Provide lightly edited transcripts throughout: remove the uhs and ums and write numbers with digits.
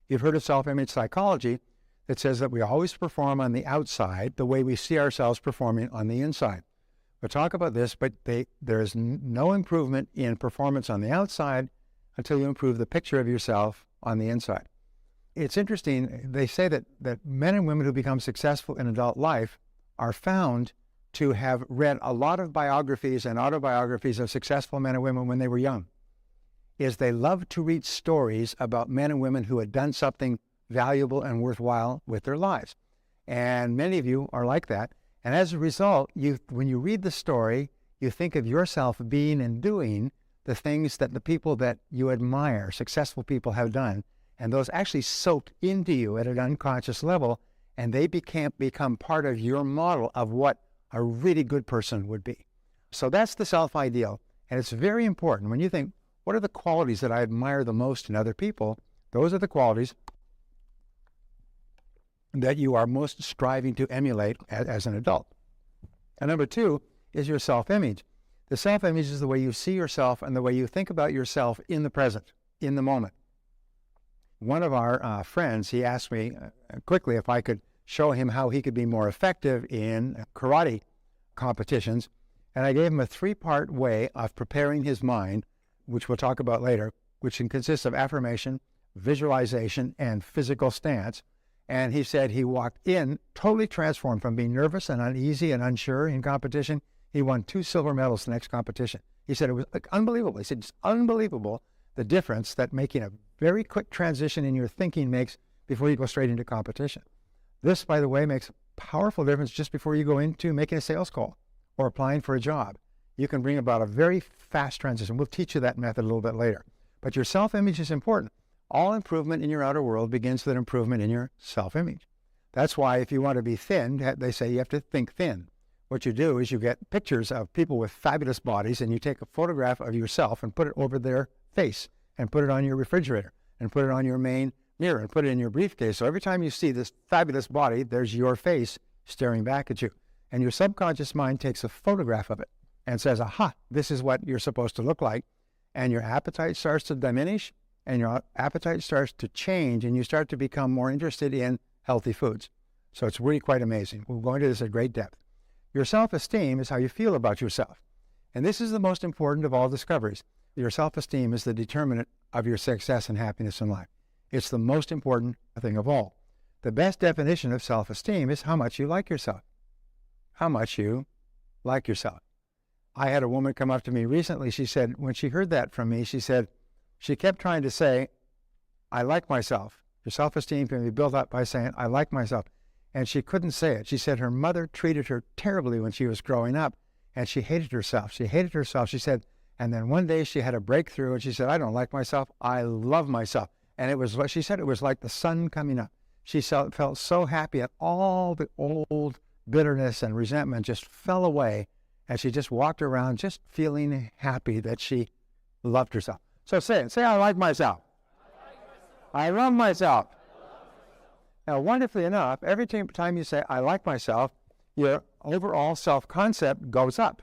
You've heard of self-image psychology that says that we always perform on the outside the way we see ourselves performing on the inside. We'll talk about this, but there is no improvement in performance on the outside until you improve the picture of yourself on the inside. It's interesting, they say that men and women who become successful in adult life are found to have read a lot of biographies and autobiographies of successful men and women when they were young. Is they love to read stories about men and women who had done something valuable and worthwhile with their lives. And many of you are like that. And as a result, when you read the story, you think of yourself being and doing the things that the people that you admire, successful people, have done. And those actually soak into you at an unconscious level, and they become part of your model of what a really good person would be. So that's the self-ideal. And it's very important when you think, what are the qualities that I admire the most in other people? Those are the qualities that you are most striving to emulate as an adult. And number two is your self-image. The self-image is the way you see yourself and the way you think about yourself in the present, in the moment. One of our friends, he asked me quickly if I could show him how he could be more effective in karate competitions. And I gave him a 3-part way of preparing his mind, which we'll talk about later, which consists of affirmation, visualization, and physical stance. And he said he walked in totally transformed from being nervous and uneasy and unsure in competition. He won 2 silver medals the next competition. He said it was unbelievable. He said it's unbelievable the difference that making a very quick transition in your thinking makes before you go straight into competition. This, by the way, makes a powerful difference just before you go into making a sales call or applying for a job. You can bring about a very fast transition. We'll teach you that method a little bit later. But your self-image is important. All improvement in your outer world begins with an improvement in your self-image. That's why if you want to be thin, they say you have to think thin. What you do is you get pictures of people with fabulous bodies, and you take a photograph of yourself and put it over their face and put it on your refrigerator and put it on your main mirror and put it in your briefcase. So every time you see this fabulous body, there's your face staring back at you. And your subconscious mind takes a photograph of it and says, aha, this is what you're supposed to look like. And your appetite starts to diminish and your appetite starts to change and you start to become more interested in healthy foods. So it's really quite amazing. We'll go into this at great depth. Your self-esteem is how you feel about yourself. And this is the most important of all discoveries. Your self-esteem is the determinant of your success and happiness in life. It's the most important thing of all. The best definition of self-esteem is how much you like yourself. How much you like yourself. I had a woman come up to me recently. She said, when she heard that from me, she said, she kept trying to say, I like myself. Your self-esteem can be built up by saying, I like myself. And she couldn't say it. She said her mother treated her terribly when she was growing up, and she hated herself. She hated herself. She said, and then one day she had a breakthrough, and she said, I don't like myself. I love myself. And it was, she said, it was like the sun coming up. She felt so happy, and all the old bitterness and resentment just fell away, and she just walked around just feeling happy that she loved herself. So say it. Say, I like myself. I love myself. Now, wonderfully enough, every time you say, I like myself, your overall self-concept goes up.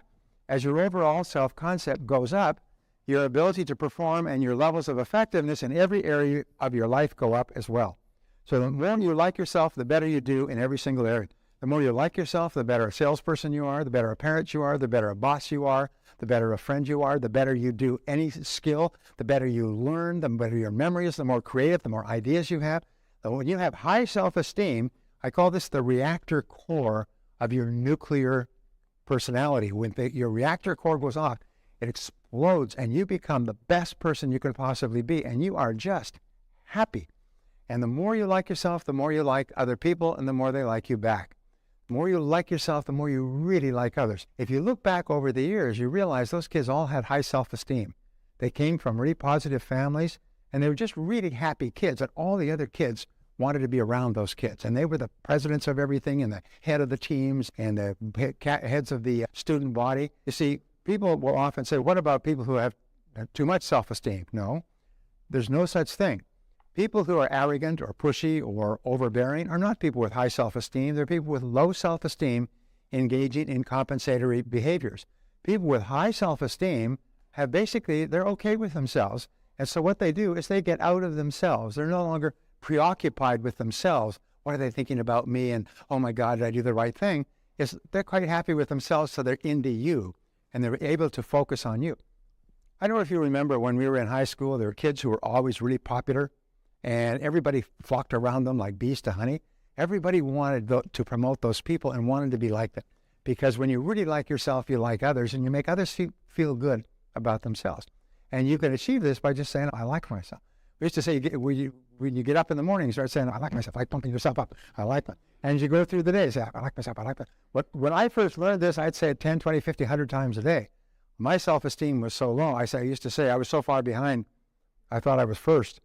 As your overall self-concept goes up, your ability to perform and your levels of effectiveness in every area of your life go up as well. So the more you like yourself, the better you do in every single area. The more you like yourself, the better a salesperson you are, the better a parent you are, the better a boss you are, the better a friend you are, the better you do any skill, the better you learn, the better your memory is, the more creative, the more ideas you have. And when you have high self-esteem, I call this the reactor core of your nuclear personality. When your reactor core goes off, it explodes and you become the best person you could possibly be, and you are just happy. And the more you like yourself, the more you like other people, and the more they like you back. The more you like yourself, the more you really like others. If you look back over the years, you realize those kids all had high self-esteem. They came from really positive families, and they were just really happy kids, and all the other kids wanted to be around those kids. And they were the presidents of everything, and the head of the teams, and the heads of the student body. You see, people will often say, what about people who have too much self-esteem? No, there's no such thing. People who are arrogant or pushy or overbearing are not people with high self-esteem. They're people with low self-esteem engaging in compensatory behaviors. People with high self-esteem they're okay with themselves. And so what they do is they get out of themselves. They're no longer preoccupied with themselves. What are they thinking about me? And, oh my God, did I do the right thing? Is they're quite happy with themselves, so they're into you, and they're able to focus on you. I don't know if you remember when we were in high school, there were kids who were always really popular, and everybody flocked around them like bees to honey. Everybody wanted to promote those people and wanted to be like them. Because when you really like yourself, you like others, and you make others feel good about themselves. And you can achieve this by just saying, I like myself. We used to say, when you get up in the morning, you start saying, I like myself, like pumping yourself up. I like that. And as you go through the day, say, I like myself, I like that. When I first learned this, I'd say it 10, 20, 50, 100 times a day. My self-esteem was so low. I used to say I was so far behind, I thought I was first.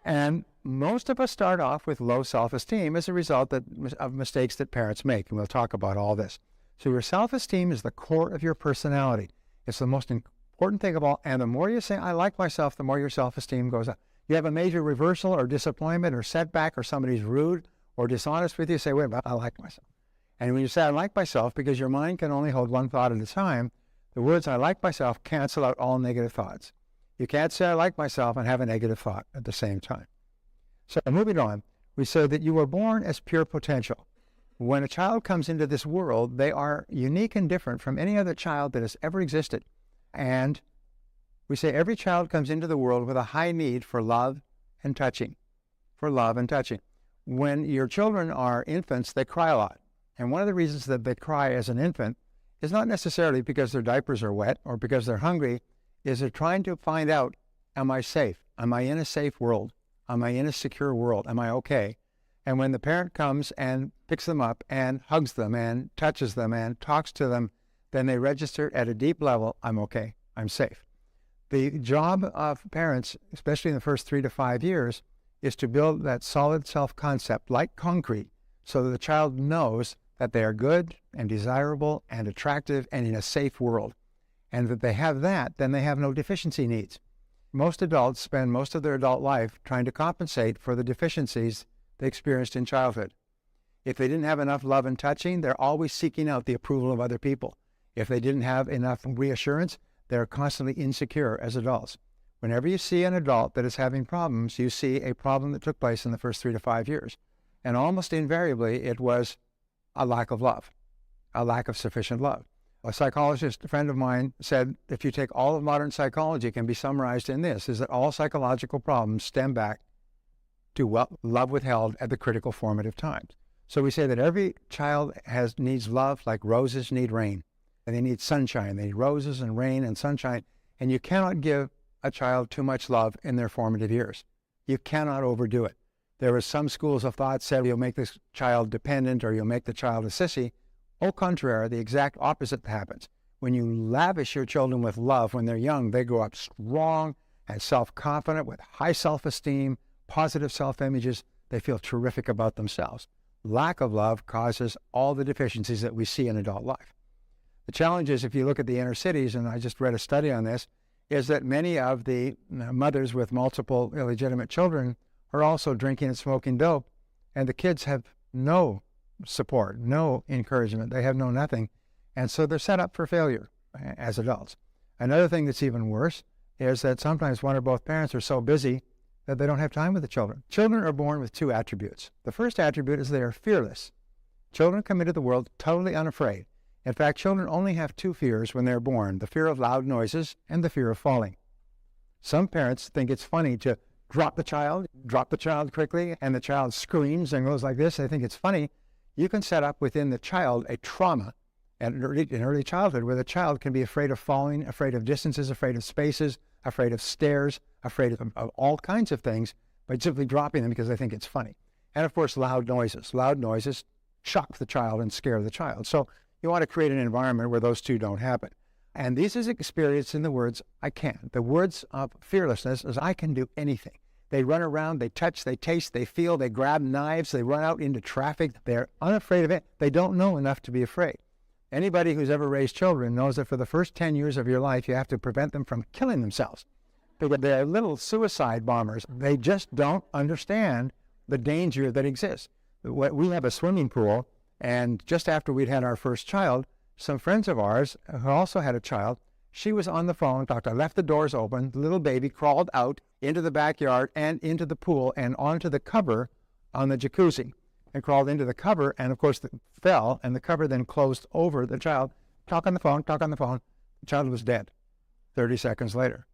And most of us start off with low self-esteem as a result of mistakes that parents make. And we'll talk about all this. So your self-esteem is the core of your personality. It's the most important thing of all. And the more you say, I like myself, the more your self-esteem goes up. You have a major reversal or disappointment or setback, or somebody's rude or dishonest with you, say, wait a minute, I like myself. And when you say, I like myself, because your mind can only hold one thought at a time, the words, I like myself, cancel out all negative thoughts. You can't say, I like myself, and have a negative thought at the same time. So moving on, we said that you were born as pure potential. When a child comes into this world, they are unique and different from any other child that has ever existed. And we say every child comes into the world with a high need for love and touching, When your children are infants, they cry a lot. And one of the reasons that they cry as an infant is not necessarily because their diapers are wet or because they're hungry, is they're trying to find out, am I safe? Am I in a safe world? Am I in a secure world? Am I okay? And when the parent comes and picks them up and hugs them and touches them and talks to them, then they register at a deep level, I'm okay, I'm safe. The job of parents, especially in the first 3 to 5 years, is to build that solid self-concept like concrete so that the child knows that they are good and desirable and attractive and in a safe world. And that they have that, then they have no deficiency needs. Most adults spend most of their adult life trying to compensate for the deficiencies they experienced in childhood. If they didn't have enough love and touching, they're always seeking out the approval of other people. If they didn't have enough reassurance, they're constantly insecure as adults. Whenever you see an adult that is having problems, you see a problem that took place in the first 3 to 5 years. And almost invariably, it was a lack of love, a lack of sufficient love. A psychologist, a friend of mine, said, if you take all of modern psychology, it can be summarized in this, is that all psychological problems stem back to love withheld at the critical formative times. So we say that every child needs love like roses need rain. And they need sunshine. They need roses and rain and sunshine. And you cannot give a child too much love in their formative years. You cannot overdo it. There are some schools of thought said you'll make this child dependent or you'll make the child a sissy. Au contraire, the exact opposite happens. When you lavish your children with love when they're young, they grow up strong and self-confident with high self-esteem, positive self-images. They feel terrific about themselves. Lack of love causes all the deficiencies that we see in adult life. The challenge is, if you look at the inner cities, and I just read a study on this, is that many of the mothers with multiple illegitimate children are also drinking and smoking dope, and the kids have no support, no encouragement. They have no nothing, and so they're set up for failure as adults. Another thing that's even worse is that sometimes one or both parents are so busy that they don't have time with the children. Children are born with 2 attributes. The first attribute is they are fearless. Children come into the world totally unafraid. In fact, children only have 2 fears when they're born, the fear of loud noises and the fear of falling. Some parents think it's funny to drop the child quickly, and the child screams and goes like this. They think it's funny. You can set up within the child a trauma in early childhood where the child can be afraid of falling, afraid of distances, afraid of spaces, afraid of stairs, afraid of all kinds of things by simply dropping them because they think it's funny. And of course, loud noises. Loud noises shock the child and scare the child. So you want to create an environment where those 2 don't happen. And this is experienced in the words, I can. The words of fearlessness is, I can do anything. They run around, they touch, they taste, they feel, they grab knives, they run out into traffic. They're unafraid of it. They don't know enough to be afraid. Anybody who's ever raised children knows that for the first 10 years of your life, you have to prevent them from killing themselves. Because they're little suicide bombers. They just don't understand the danger that exists. We have a swimming pool, and just after we'd had our first child, some friends of ours who also had a child She was on the phone. Doctor left the doors open. The little baby crawled out into the backyard and into the pool and onto the cover on the jacuzzi and crawled into the cover, and of course fell, and the cover then closed over the child. Talk on the phone, talk on the phone. The child was dead 30 seconds later.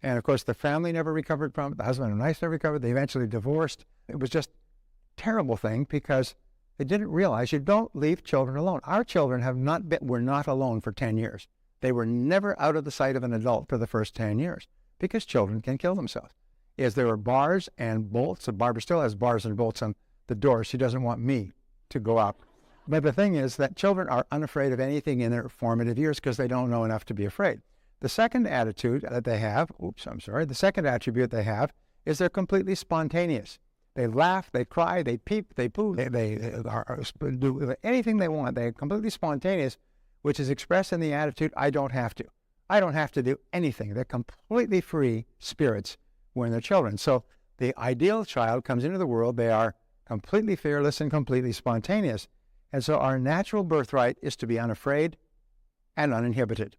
And of course the family never recovered from it. The husband and wife never recovered. They eventually divorced. It was just a terrible thing because they didn't realize you don't leave children alone. Our children were not alone for 10 years. They were never out of the sight of an adult for the first 10 years because children can kill themselves. As there were bars and bolts, and Barbara still has bars and bolts on the door. She doesn't want me to go up. But the thing is that children are unafraid of anything in their formative years because they don't know enough to be afraid. The second attitude that they have, the second attribute they have is they're completely spontaneous. They laugh, they cry, they peep, they poo, they do anything they want. They're completely spontaneous, which is expressed in the attitude, I don't have to. I don't have to do anything. They're completely free spirits when they're children. So the ideal child comes into the world, they are completely fearless and completely spontaneous. And so our natural birthright is to be unafraid and uninhibited.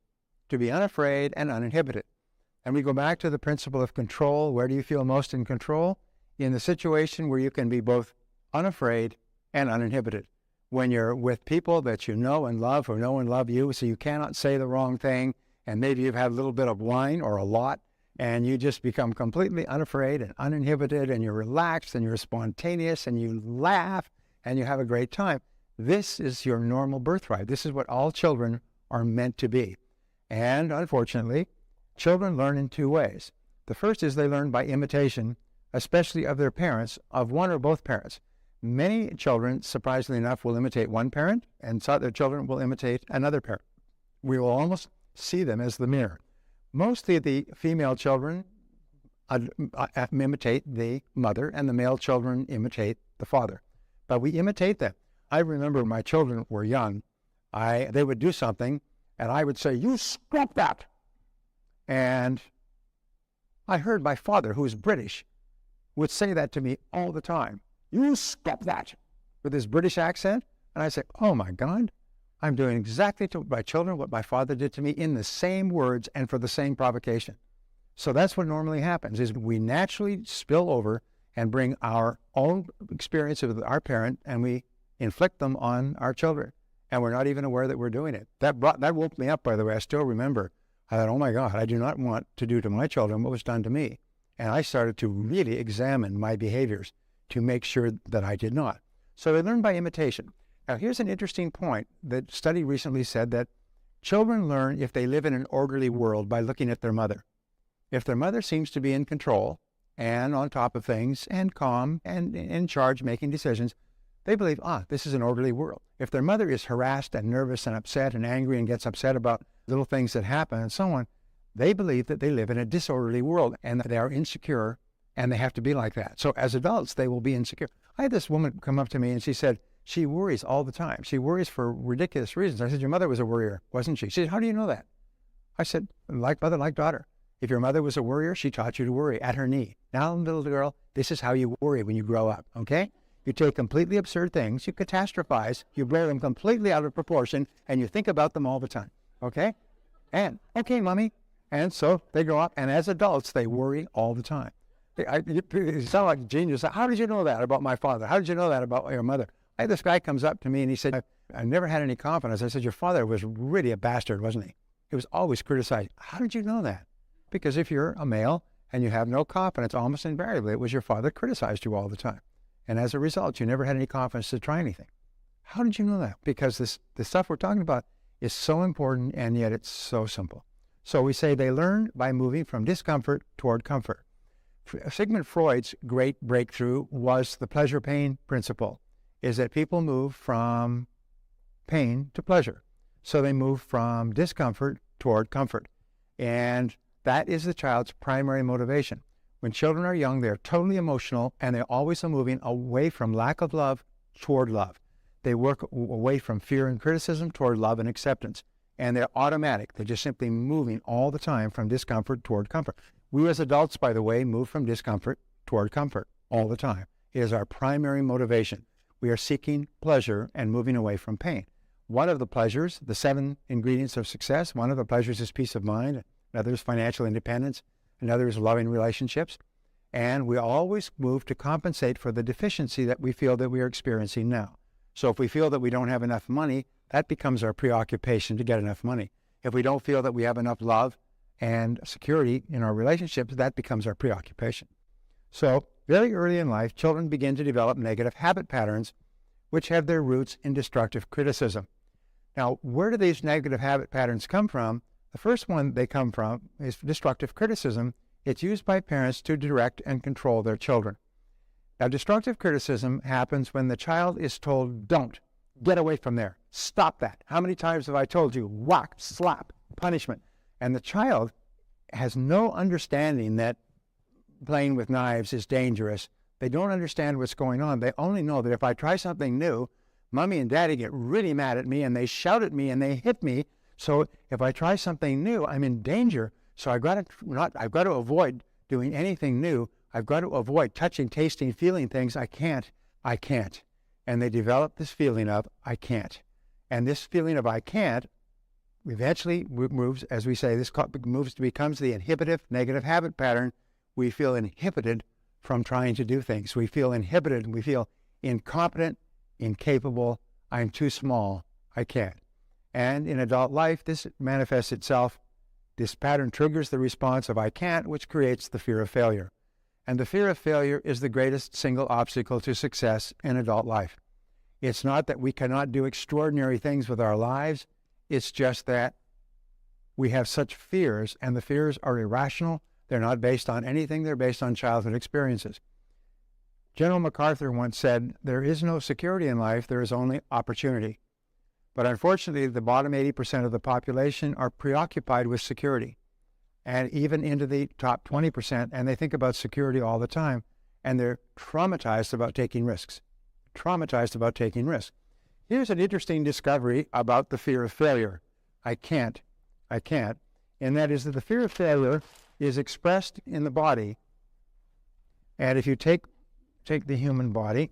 To be unafraid and uninhibited. And we go back to the principle of control. Where do you feel most in control? In the situation where you can be both unafraid and uninhibited. When you're with people that you know and love or know and love you, so you cannot say the wrong thing, and maybe you've had a little bit of wine or a lot, and you just become completely unafraid and uninhibited, and you're relaxed and you're spontaneous and you laugh and you have a great time. This is your normal birthright. This is what all children are meant to be. And unfortunately, children learn in two ways. The first is they learn by imitation, especially of their parents, of one or both parents. Many children, surprisingly enough, will imitate one parent, and some other children will imitate another parent. We will almost see them as the mirror. Mostly the female children imitate the mother, and the male children imitate the father. But we imitate them. I remember when my children were young, they would do something, and I would say, you stop that. And I heard my father, who's British, would say that to me all the time. You stop that, with his British accent. And I say, oh my God, I'm doing exactly to my children what my father did to me in the same words and for the same provocation. So that's what normally happens, is we naturally spill over and bring our own experience with our parent, and we inflict them on our children. And we're not even aware that we're doing it. That woke me up, by the way. I still remember. I thought, oh my God, I do not want to do to my children what was done to me. And I started to really examine my behaviors to make sure that I did not. So they learn by imitation. Now here's an interesting point. The study recently said that children learn if they live in an orderly world by looking at their mother. If their mother seems to be in control and on top of things and calm and in charge making decisions, they believe, this is an orderly world. If their mother is harassed and nervous and upset and angry and gets upset about little things that happen and so on, they believe that they live in a disorderly world and that they are insecure and they have to be like that. So as adults, they will be insecure. I had this woman come up to me and she said, she worries all the time. She worries for ridiculous reasons. I said, your mother was a worrier, wasn't she? She said, how do you know that? I said, like mother, like daughter. If your mother was a worrier, she taught you to worry at her knee. Now, little girl, this is how you worry when you grow up, okay? You take completely absurd things, you catastrophize, you blow them completely out of proportion, and you think about them all the time, okay? And, okay, mommy. And so they grow up, and as adults, they worry all the time. You sound like a genius. How did you know that about my father? How did you know that about your mother? This guy comes up to me, and he said, I never had any confidence. I said, your father was really a bastard, wasn't he? He was always criticized. How did you know that? Because if you're a male and you have no confidence, almost invariably, it was your father criticized you all the time. And as a result, you never had any confidence to try anything. How did you know that? Because the stuff we're talking about is so important, and yet it's so simple. So we say they learn by moving from discomfort toward comfort. Sigmund Freud's great breakthrough was the pleasure-pain principle, is that people move from pain to pleasure. So they move from discomfort toward comfort. And that is the child's primary motivation. When children are young, they're totally emotional, and they always are moving away from lack of love toward love. They work away from fear and criticism toward love and acceptance. And they're automatic. They're just simply moving all the time from discomfort toward comfort. We as adults, by the way, move from discomfort toward comfort all the time. It is our primary motivation. We are seeking pleasure and moving away from pain. One of the pleasures, the 7 ingredients of success, one of the pleasures is peace of mind, another is financial independence, another is loving relationships. And we always move to compensate for the deficiency that we feel that we are experiencing now. So if we feel that we don't have enough money, that becomes our preoccupation to get enough money. If we don't feel that we have enough love and security in our relationships, that becomes our preoccupation. So very early in life, children begin to develop negative habit patterns, which have their roots in destructive criticism. Now, where do these negative habit patterns come from? The first one they come from is destructive criticism. It's used by parents to direct and control their children. Now, destructive criticism happens when the child is told, don't, get away from there, stop that. How many times have I told you, whack, slap, punishment? And the child has no understanding that playing with knives is dangerous. They don't understand what's going on. They only know that if I try something new, Mommy and Daddy get really mad at me and they shout at me and they hit me. So if I try something new, I'm in danger. So I've got to avoid doing anything new. I've got to avoid touching, tasting, feeling things. I can't. And they develop this feeling of I can't. And this feeling of I can't eventually moves, as we say, becomes the inhibitive negative habit pattern. We feel inhibited from trying to do things. We feel inhibited and we feel incompetent, incapable. I'm too small. I can't. And in adult life, this manifests itself. This pattern triggers the response of I can't, which creates the fear of failure. And the fear of failure is the greatest single obstacle to success in adult life. It's not that we cannot do extraordinary things with our lives. It's just that we have such fears, and the fears are irrational. They're not based on anything. They're based on childhood experiences. General MacArthur once said, there is no security in life. There is only opportunity. But unfortunately, the bottom 80% of the population are preoccupied with security, and even into the top 20%, and they think about security all the time, and they're traumatized about taking risks. Here's an interesting discovery about the fear of failure. I can't. And that is that the fear of failure is expressed in the body. And if you take the human body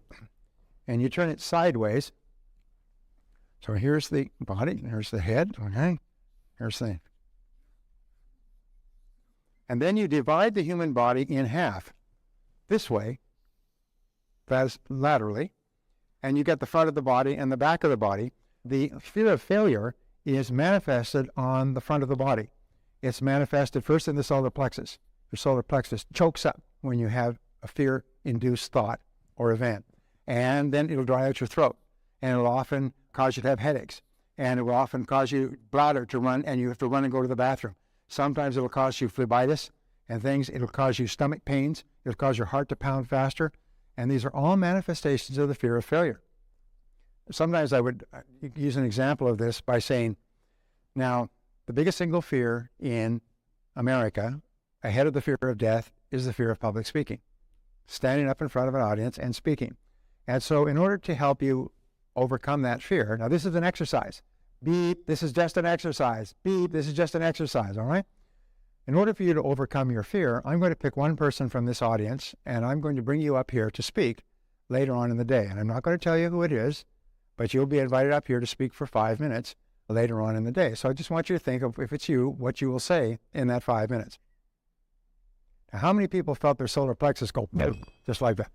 and you turn it sideways, so here's the body, here's the head, okay? Here's the... And then you divide the human body in half, this way, that's laterally, and you get the front of the body and the back of the body. The fear of failure is manifested on the front of the body. It's manifested first in the solar plexus. The solar plexus chokes up when you have a fear-induced thought or event. And then it'll dry out your throat. And it'll often cause you to have headaches. And it will often cause your bladder to run, and you have to run and go to the bathroom. Sometimes it'll cause you phlebitis and things. It'll cause you stomach pains. It'll cause your heart to pound faster. And these are all manifestations of the fear of failure. Sometimes I would use an example of this by saying, now, the biggest single fear in America, ahead of the fear of death, is the fear of public speaking. Standing up in front of an audience and speaking. And so in order to help you overcome that fear, now this is an exercise. Beep, this is just an exercise. Beep, this is just an exercise, all right? In order for you to overcome your fear, I'm going to pick one person from this audience, and I'm going to bring you up here to speak later on in the day. And I'm not going to tell you who it is, but you'll be invited up here to speak for 5 minutes later on in the day. So I just want you to think of, if it's you, what you will say in that 5 minutes. Now, how many people felt their solar plexus go just like that?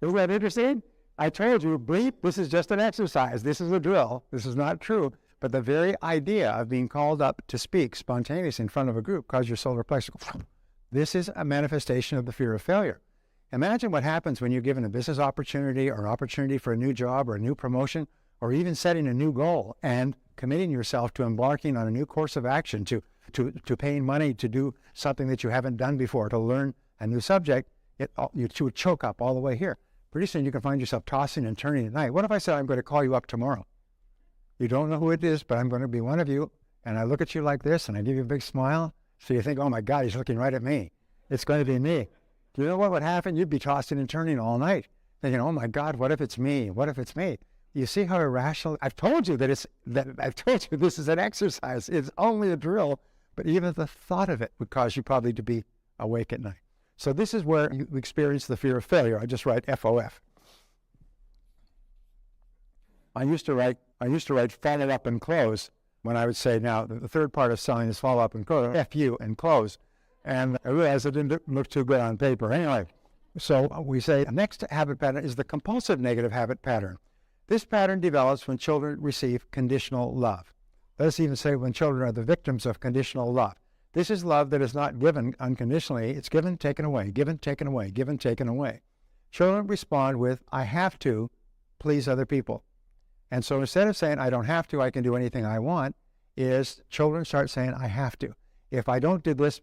Isn't that interesting? I told you, bleep, this is just an exercise. This is a drill. This is not true. But the very idea of being called up to speak spontaneously in front of a group causes your solar plexus to go. This is a manifestation of the fear of failure. Imagine what happens when you're given a business opportunity or an opportunity for a new job or a new promotion, or even setting a new goal and committing yourself to embarking on a new course of action, to paying money to do something that you haven't done before, to learn a new subject. You would choke up all the way here. Pretty soon you can find yourself tossing and turning at night. What if I said, I'm going to call you up tomorrow? You don't know who it is, but I'm going to be one of you. And I look at you like this, and I give you a big smile. So you think, oh my God, he's looking right at me. It's going to be me. Do you know what would happen? You'd be tossing and turning all night, thinking, oh my God, what if it's me? What if it's me? You see how irrational? I've told you I've told you this is an exercise. It's only a drill, but even the thought of it would cause you probably to be awake at night. So this is where you experience the fear of failure. I just write FOF. I used to write follow up and close when I would say, now the third part of selling is follow up and close, F-U and close. And I realized it didn't look too good on paper. Anyway, so we say the next habit pattern is the compulsive negative habit pattern. This pattern develops when children receive conditional love. Let us even say when children are the victims of conditional love. This is love that is not given unconditionally. It's given, taken away, given, taken away, given, taken away. Children respond with, I have to please other people. And so instead of saying, I don't have to, I can do anything I want, is children start saying, I have to. If I don't do this,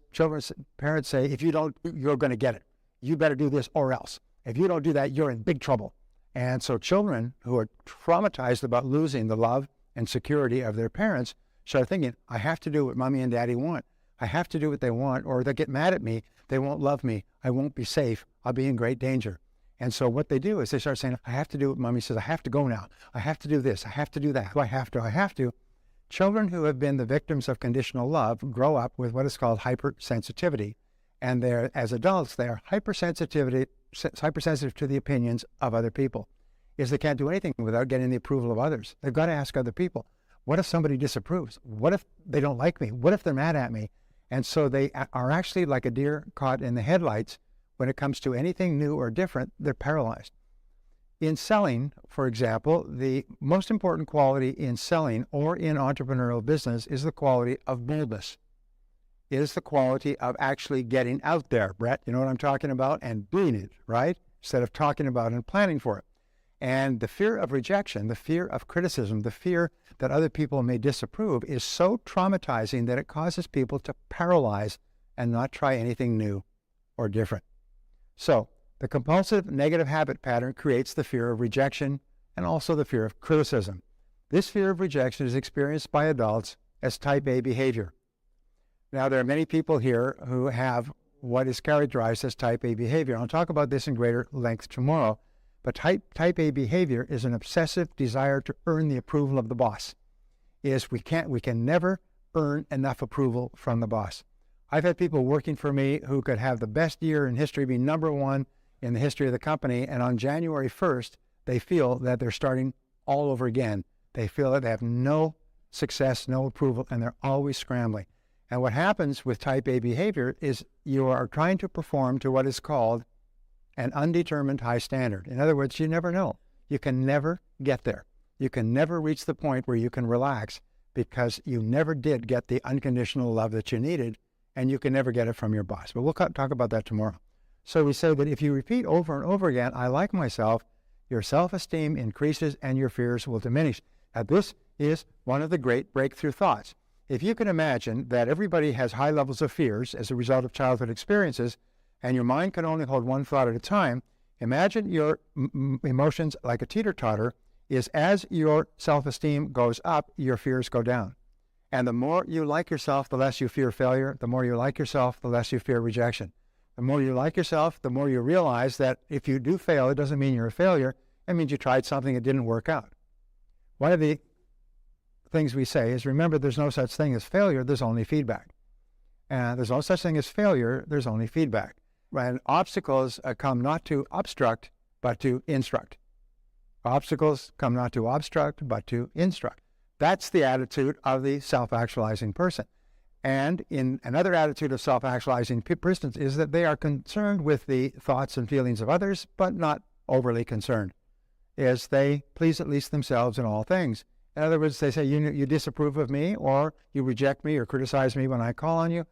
parents say, if you don't, you're going to get it. You better do this or else. If you don't do that, you're in big trouble. And so children who are traumatized about losing the love and security of their parents start thinking, I have to do what mommy and daddy want. I have to do what they want, or they'll get mad at me. They won't love me. I won't be safe. I'll be in great danger. And so what they do is they start saying, I have to do what mommy says. I have to go now. I have to do this. I have to do that. I have to. Children who have been the victims of conditional love grow up with what is called hypersensitivity. And as adults, they are hypersensitive to the opinions of other people. They can't do anything without getting the approval of others. They've got to ask other people. What if somebody disapproves? What if they don't like me? What if they're mad at me? And so they are actually like a deer caught in the headlights. When it comes to anything new or different, they're paralyzed. In selling, for example, the most important quality in selling or in entrepreneurial business is the quality of boldness. It is the quality of actually getting out there, Brett, you know what I'm talking about, and doing it, right? Instead of talking about it and planning for it. And the fear of rejection, the fear of criticism, the fear that other people may disapprove is so traumatizing that it causes people to paralyze and not try anything new or different. So, the compulsive negative habit pattern creates the fear of rejection and also the fear of criticism. This fear of rejection is experienced by adults as type A behavior. Now, there are many people here who have what is characterized as type A behavior. I'll talk about this in greater length tomorrow, but type A behavior is an obsessive desire to earn the approval of the boss. We can never earn enough approval from the boss. I've had people working for me who could have the best year in history, be #1 in the history of the company, and on January 1st, they feel that they're starting all over again. They feel that they have no success, no approval, and they're always scrambling. And what happens with type A behavior is you are trying to perform to what is called an undetermined high standard. In other words, you never know. You can never get there. You can never reach the point where you can relax because you never did get the unconditional love that you needed, and you can never get it from your boss. But we'll talk about that tomorrow. So we say that if you repeat over and over again, I like myself, your self-esteem increases and your fears will diminish. Now, this is one of the great breakthrough thoughts. If you can imagine that everybody has high levels of fears as a result of childhood experiences, and your mind can only hold one thought at a time, imagine your emotions like a teeter-totter is as your self-esteem goes up, your fears go down. And the more you like yourself, the less you fear failure. The more you like yourself, the less you fear rejection. The more you like yourself, the more you realize that if you do fail, it doesn't mean you're a failure. It means you tried something that didn't work out. One of the things we say is, remember, there's no such thing as failure, there's only feedback. And there's no such thing as failure, there's only feedback. And obstacles come not to obstruct, but to instruct. Obstacles come not to obstruct, but to instruct. That's the attitude of the self-actualizing person. And in another attitude of self-actualizing persons is that they are concerned with the thoughts and feelings of others, but not overly concerned, as they please at least themselves in all things. In other words, they say, you disapprove of me, or you reject me or criticize me when I call on you.